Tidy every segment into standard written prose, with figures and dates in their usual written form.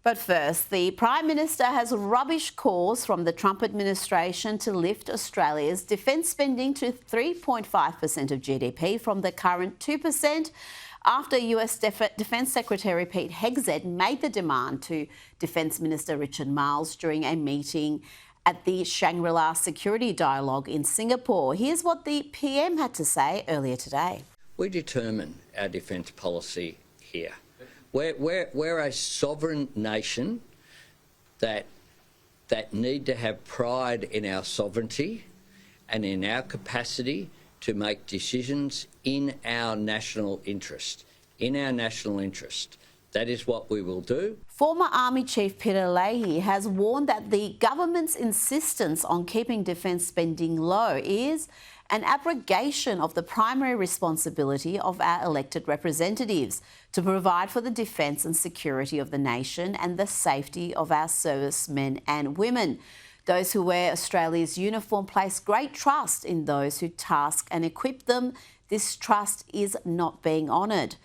But first, the Prime Minister has rubbished calls from the Trump administration to lift Australia's defence spending to 3.5% of GDP from the current 2%, after US Defence Secretary Pete Hegseth made the demand to Defence Minister Richard Marles during a meeting at the Shangri-La Security Dialogue in Singapore. Here's what the PM had to say earlier today. We determine our defence policy here. We're a sovereign nation that need to have pride in our sovereignty and in our capacity to make decisions in our national interest. In our national interest. That is what we will do. Former Army Chief Peter Leahy has warned that the government's insistence on keeping defence spending low is an abrogation of the primary responsibility of our elected representatives to provide for the defence and security of the nation and the safety of our servicemen and women. Those who wear Australia's uniform place great trust in those who task and equip them. This trust is not being honoured.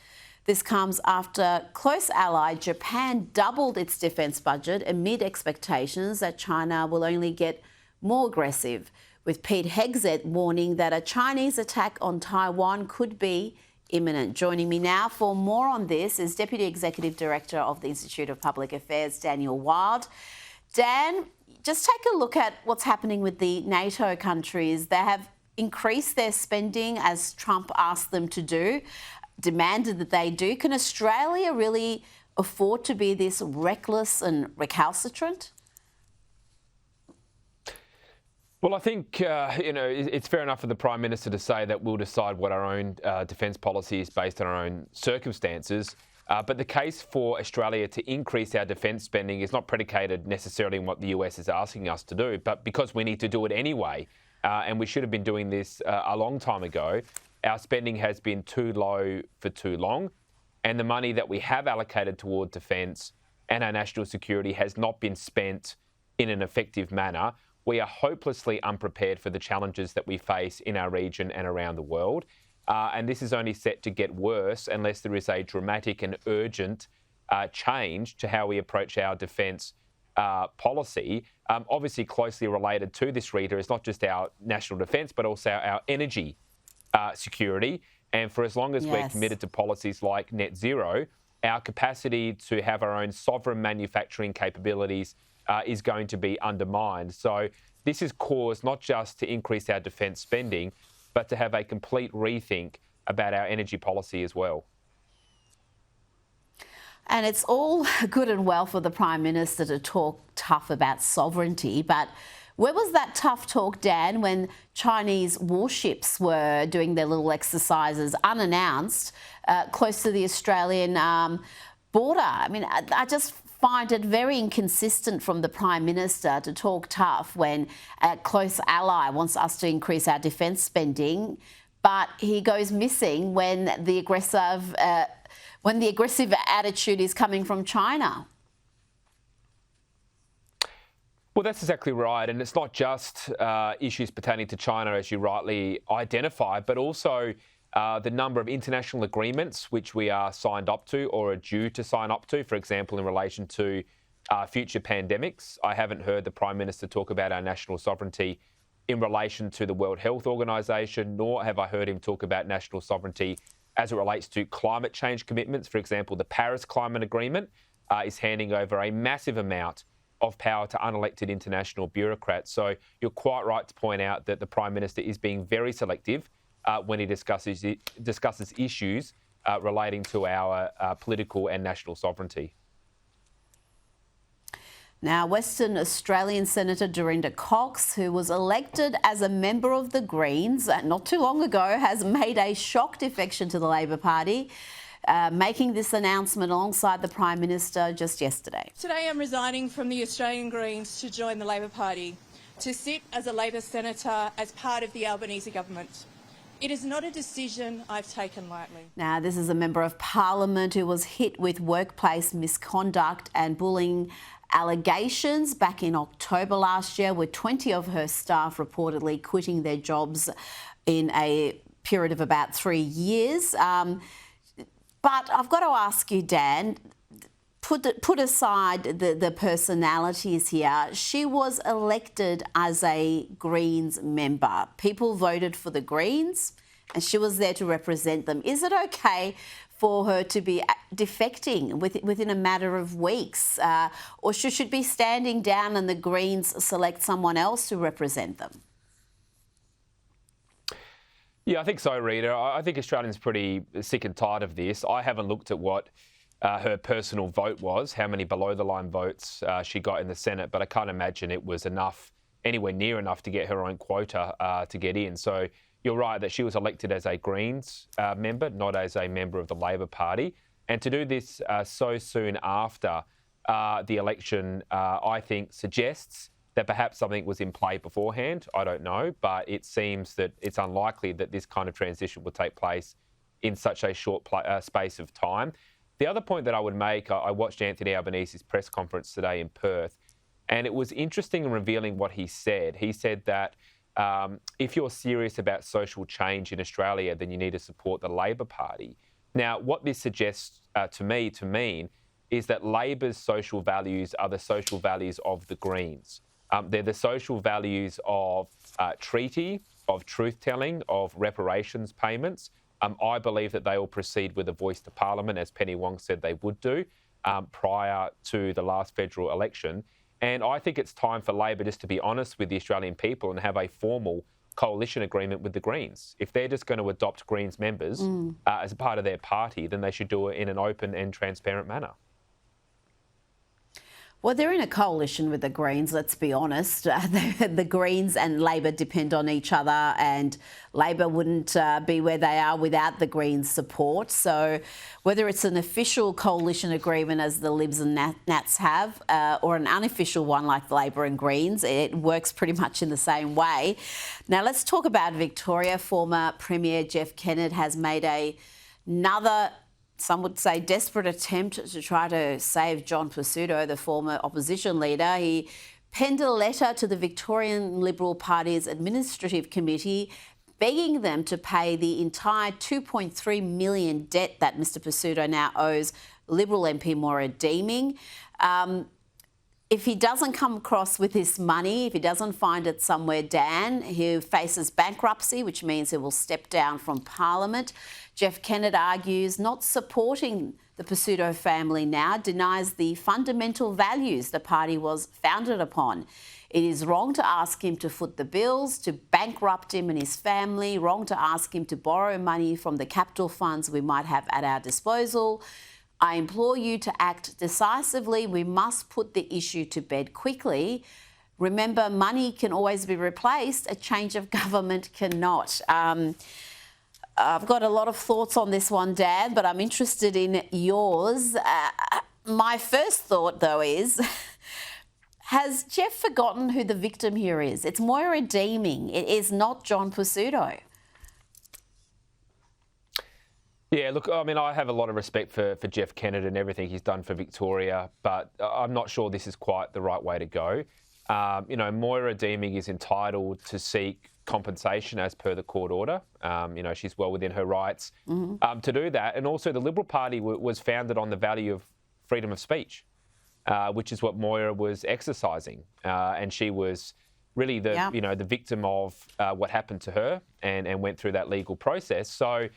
This comes after close ally Japan doubled its defence budget amid expectations that China will only get more aggressive, with Pete Hegseth warning that a Chinese attack on Taiwan could be imminent. Joining me now for more on this is Deputy Executive Director of the Institute of Public Affairs, Daniel Wild. Dan, just take a look at what's happening with the NATO countries. They have increased their spending as Trump asked them to do, demanded that they do. Can Australia really afford to be this reckless and recalcitrant? Well, I think, it's fair enough for the Prime Minister to say that we'll decide what our own defence policy is based on our own circumstances. But the case for Australia to increase our defence spending is not predicated necessarily on what the US is asking us to do, but because we need to do it anyway. And we should have been doing this a long time ago. Our spending has been too low for too long. And the money that we have allocated toward defence and our national security has not been spent in an effective manner. We are hopelessly unprepared for the challenges that we face in our region and around the world. And this is only set to get worse unless there is a dramatic and urgent change to how we approach our defence policy. Obviously closely related to this, Rita, is not just our national defence, but also our energy security. And for as long as we're committed to policies like net zero, our capacity to have our own sovereign manufacturing capabilities is going to be undermined. So this is cause not just to increase our defence spending, but to have a complete rethink about our energy policy as well. And it's all good and well for the Prime Minister to talk tough about sovereignty, but where was that tough talk, Dan, when Chinese warships were doing their little exercises unannounced close to the Australian border? I mean, I just find it very inconsistent from the Prime Minister to talk tough when a close ally wants us to increase our defence spending, but he goes missing when the aggressive attitude is coming from China. Well, that's exactly right. And it's not just issues pertaining to China, as you rightly identified, but also the number of international agreements which we are signed up to or are due to sign up to, for example, in relation to future pandemics. I haven't heard the Prime Minister talk about our national sovereignty in relation to the World Health Organization, nor have I heard him talk about national sovereignty as it relates to climate change commitments. For example, the Paris Climate Agreement is handing over a massive amount of power to unelected international bureaucrats. So you're quite right to point out that the Prime Minister is being very selective when he discusses issues relating to our political and national sovereignty. Now, Western Australian Senator Dorinda Cox, who was elected as a member of the Greens not too long ago, has made a shock defection to the Labor Party, making this announcement alongside the Prime Minister just yesterday. Today I'm resigning from the Australian Greens to join the Labor Party, to sit as a Labor Senator as part of the Albanese government. It is not a decision I've taken lightly. Now, this is a Member of Parliament who was hit with workplace misconduct and bullying allegations back in October last year, with 20 of her staff reportedly quitting their jobs in a period of about 3 years. But I've got to ask you, Dan, put aside the personalities here, she was elected as a Greens member. People voted for the Greens and she was there to represent them. Is it okay for her to be defecting within a matter of weeks? Or should she be standing down and the Greens select someone else to represent them? Yeah, I think so, Rita. I think Australians are pretty sick and tired of this. I haven't looked at what her personal vote was, how many below-the-line votes she got in the Senate, but I can't imagine it was enough, anywhere near enough to get her own quota to get in. So you're right that she was elected as a Greens member, not as a member of the Labor Party. And to do this so soon after the election, I think suggests that perhaps something was in play beforehand. I don't know, but it seems that it's unlikely that this kind of transition will take place in such a short space of time. The other point that I would make, I watched Anthony Albanese's press conference today in Perth, and it was interesting and revealing what he said. He said that if you're serious about social change in Australia, then you need to support the Labor Party. Now, what this suggests to me to mean is that Labor's social values are the social values of the Greens. They're the social values of treaty, of truth-telling, of reparations payments. I believe that they will proceed with a voice to Parliament, as Penny Wong said they would do, prior to the last federal election. And I think it's time for Labor just to be honest with the Australian people and have a formal coalition agreement with the Greens. If they're just going to adopt Greens members as a part of their party, then they should do it in an open and transparent manner. Well, they're in a coalition with the Greens, let's be honest. The Greens and Labor depend on each other, and Labor wouldn't be where they are without the Greens' support. So whether it's an official coalition agreement as the Libs and Nats have, or an unofficial one like Labor and Greens, it works pretty much in the same way. Now, let's talk about Victoria. Former Premier Jeff Kennett has made another, some would say, desperate attempt to try to save John Pesutto, the former opposition leader. He penned a letter to the Victorian Liberal Party's Administrative Committee begging them to pay the entire $2.3 million debt that Mr Pesutto now owes Liberal MP Moira Deeming. If he doesn't come across with this money, if he doesn't find it somewhere, Dan, he faces bankruptcy, which means he will step down from Parliament. Jeff Kennett argues not supporting the Pesutto family now denies the fundamental values the party was founded upon. It is wrong to ask him to foot the bills, to bankrupt him and his family, wrong to ask him to borrow money from the capital funds we might have at our disposal. I implore you to act decisively. We must put the issue to bed quickly. Remember, money can always be replaced. A change of government cannot. I've got a lot of thoughts on this one, Dad, but I'm interested in yours. My first thought, though, is, has Jeff forgotten who the victim here is? It's Moira Deeming. It is not John Pesutto. Yeah, look, I mean, I have a lot of respect for Jeff Kennett and everything he's done for Victoria, but I'm not sure this is quite the right way to go. Moira Deeming is entitled to seek compensation as per the court order. She's well within her rights to do that. And also the Liberal Party was founded on the value of freedom of speech, which is what Moira was exercising. And she was really the victim of what happened to her and went through that legal process. So,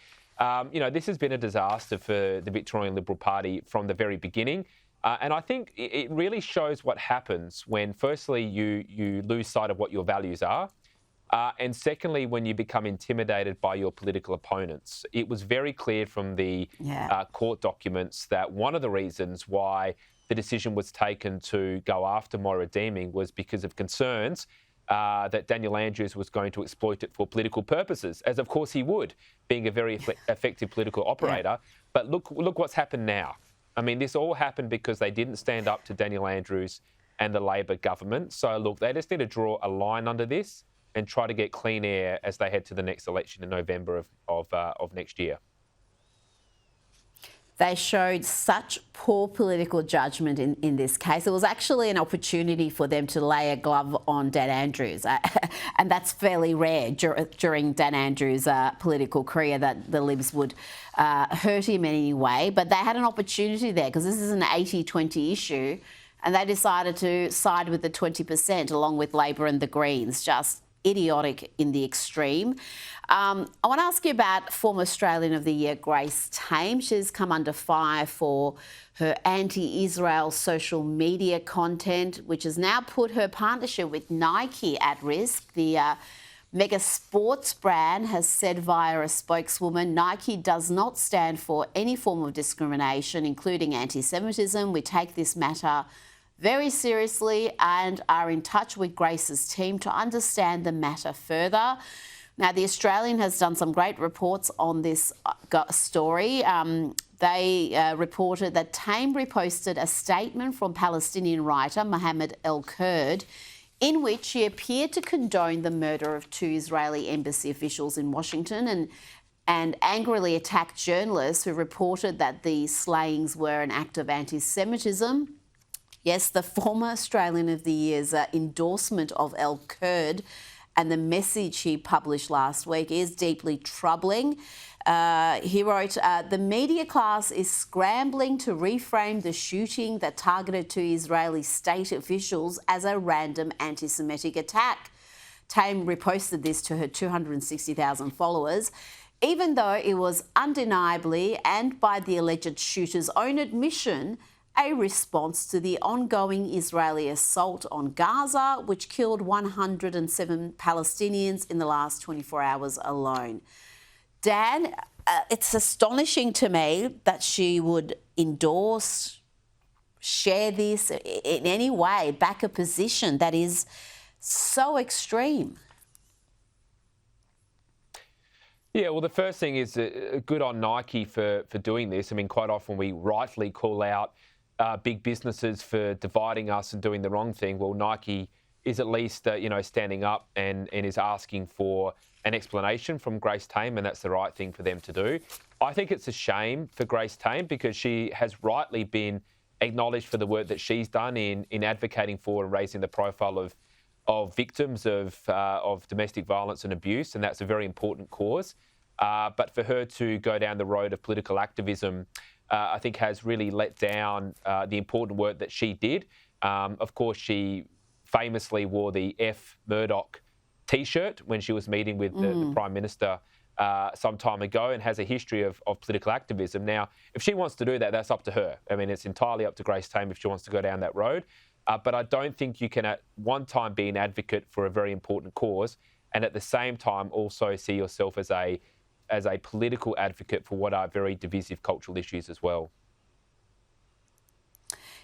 this has been a disaster for the Victorian Liberal Party from the very beginning. And I think it really shows what happens when, firstly, you lose sight of what your values are. And secondly, when you become intimidated by your political opponents. It was very clear from the court documents that one of the reasons why the decision was taken to go after Moira Deeming was because of concerns that Daniel Andrews was going to exploit it for political purposes, as of course he would, being a very effective political operator. But look what's happened now. I mean, this all happened because they didn't stand up to Daniel Andrews and the Labor government. So look, they just need to draw a line under this and try to get clean air as they head to the next election in November of next year. They showed such poor political judgment in this case. It was actually an opportunity for them to lay a glove on Dan Andrews. And that's fairly rare during Dan Andrews' political career, that the Libs would hurt him in any way. But they had an opportunity there because this is an 80-20 issue. And they decided to side with the 20% along with Labor and the Greens. Just idiotic in the extreme. I want to ask you about former Australian of the Year, Grace Tame. She's come under fire for her anti-Israel social media content, which has now put her partnership with Nike at risk. The mega sports brand has said via a spokeswoman, Nike does not stand for any form of discrimination, including anti-Semitism. We take this matter very seriously and are in touch with Grace's team to understand the matter further. Now, The Australian has done some great reports on this story. They reported that Tame reposted a statement from Palestinian writer Mohammed El-Kurd in which she appeared to condone the murder of 2 Israeli embassy officials in Washington and angrily attacked journalists who reported that the slayings were an act of anti-Semitism. Yes, the former Australian of the Year's endorsement of El-Kurd and the message he published last week is deeply troubling. He wrote, the media class is scrambling to reframe the shooting that targeted 2 Israeli state officials as a random anti-Semitic attack. Tame reposted this to her 260,000 followers, even though it was undeniably, and by the alleged shooter's own admission, a response to the ongoing Israeli assault on Gaza, which killed 107 Palestinians in the last 24 hours alone. Dan, it's astonishing to me that she would endorse, share this in any way, back a position that is so extreme. Yeah, well, the first thing is good on Nike for doing this. I mean, quite often we rightly call out big businesses for dividing us and doing the wrong thing. Well, Nike is at least, standing up and is asking for an explanation from Grace Tame, and that's the right thing for them to do. I think it's a shame for Grace Tame because she has rightly been acknowledged for the work that she's done in advocating for and raising the profile of victims of domestic violence and abuse, and that's a very important cause. But for her to go down the road of political activism, I think has really let down the important work that she did. Of course, she famously wore the F Murdoch T-shirt when she was meeting with the Prime Minister some time ago and has a history of political activism. Now, if she wants to do that, that's up to her. I mean, it's entirely up to Grace Tame if she wants to go down that road. But I don't think you can at one time be an advocate for a very important cause and at the same time also see yourself as a political advocate for what are very divisive cultural issues as well.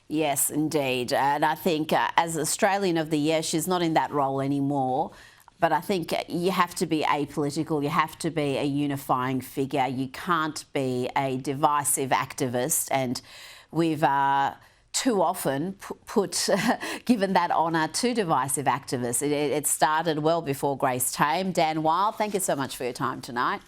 Yes, indeed. And I think as Australian of the Year, she's not in that role anymore. But I think you have to be apolitical. You have to be a unifying figure. You can't be a divisive activist. And we've too often given that honour to divisive activists. It started well before Grace Tame. Dan Wild, thank you so much for your time tonight.